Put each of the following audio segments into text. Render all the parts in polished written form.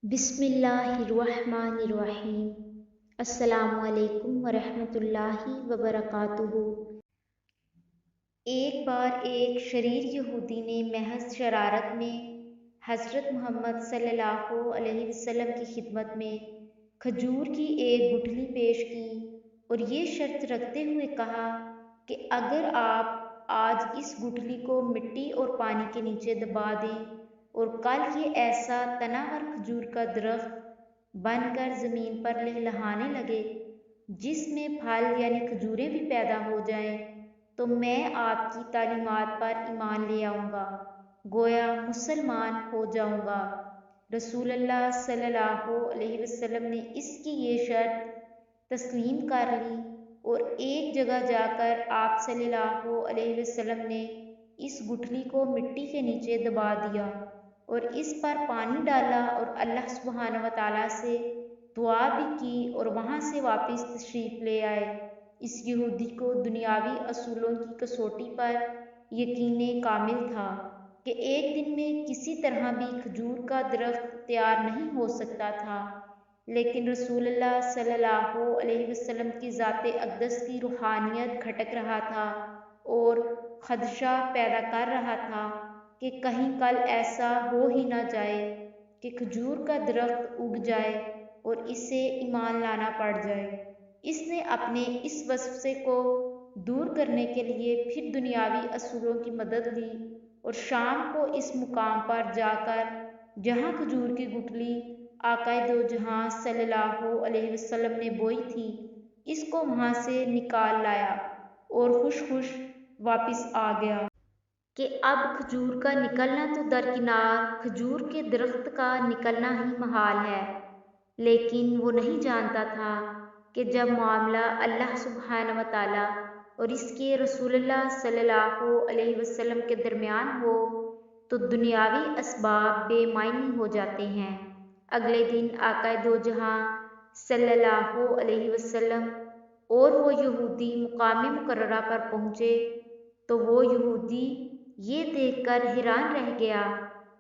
बिस्मिल्लाहिर्रहमानिर्रहीम। अस्सलामु अलैकुम वरहमतुल्लाहि वबरकातुहू। एक बार एक शरीर यहूदी ने महज शरारत में हज़रत मोहम्मद सल्लल्लाहु अलैहि वसल्लम की खिदमत में खजूर की एक गुठली पेश की और ये शर्त रखते हुए कहा कि अगर आप आज इस गुठली को मिट्टी और पानी के नीचे दबा दें और कल ये ऐसा तनावर खजूर का दरख्त बनकर ज़मीन पर लहलहाने लगे जिसमें फल यानी खजूरें भी पैदा हो जाएं, तो मैं आपकी तालीमात पर ईमान ले आऊँगा, गोया मुसलमान हो जाऊँगा। रसूलुल्लाह सल्लल्लाहु अलैहि वसल्लम ने इसकी ये शर्त तस्लीम कर ली और एक जगह जाकर आप सल्लल्लाहु अलैहि वसल्लम ने इस गुठली को मिट्टी के नीचे दबा दिया और इस पर पानी डाला और अल्लाह सुब्हानहू व तआला से दुआ भी की और वहाँ से वापस तशरीफ़ ले आए। इस यहूदी को दुनियावी असूलों की कसौटी पर यकीन कामिल था कि एक दिन में किसी तरह भी खजूर का दरख्त तैयार नहीं हो सकता था, लेकिन रसूलुल्लाह सल्लल्लाहु अलैहि वसल्लम की ज़ात अक़दस की रूहानियत खटक रहा था और खदशा पैदा कर रहा था कि कहीं कल ऐसा हो ही ना जाए कि खजूर का दरख्त उग जाए और इसे ईमान लाना पड़ जाए। इसने अपने इस वसवसे को दूर करने के लिए फिर दुनियावी असूलों की मदद ली और शाम को इस मुकाम पर जाकर जहाँ खजूर की गुठली आकाए दो जहां सल्लल्लाहु अलैहि वसल्लम ने बोई थी, इसको वहाँ से निकाल लाया और खुश वापस आ गया कि अब खजूर का निकलना तो दरकिनार, खजूर के दरख्त का निकलना ही महाल है। लेकिन वो नहीं जानता था कि जब मामला अल्लाह सुब्हानहू व तआला और इसके रसूलुल्लाह सल्लल्लाहु अलैहि वसल्लम के दरमियान हो तो दुनियावी असबाब बेमायनी हो जाते हैं। अगले दिन आकाए दो जहां सल्लल्लाहु अलैहि वसल्लम और वो यहूदी मुकाम मुकर्ररा पर पहुँचे तो वो यहूदी ये देखकर हैरान रह गया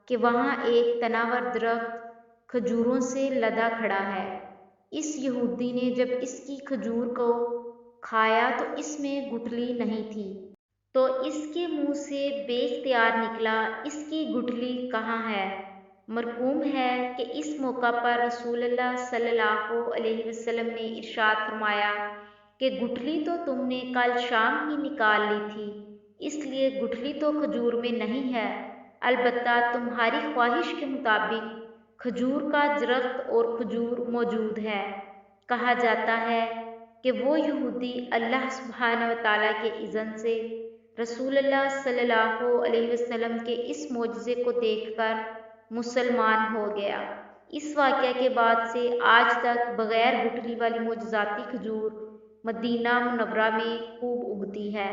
कि वहाँ एक तनावर दरख्त खजूरों से लदा खड़ा है। इस यहूदी ने जब इसकी खजूर को खाया तो इसमें गुठली नहीं थी, तो इसके मुंह से बेख्तियार निकला, इसकी गुठली कहाँ है। मरकूम है कि इस मौका पर रसूलुल्लाह सल्लल्लाहु अलैहि वसल्लम ने इरशाद फरमाया कि गुठली तो तुमने कल शाम ही निकाल ली थी, इसलिए गुठली तो खजूर में नहीं है, अलबत्ता तुम्हारी ख्वाहिश के मुताबिक खजूर का दरख्त और खजूर मौजूद है। कहा जाता है कि वो यहूदी अल्लाह सुब्हानहू व तआला के इज़्न से रसूलुल्लाह सल्लल्लाहु अलैहि वसल्लम के इस मोजज़े को देखकर मुसलमान हो गया। इस वाक़या के बाद से आज तक बग़ैर गुठली वाली मोजज़ाती खजूर मदीना मुनव्वरा में खूब उगती है।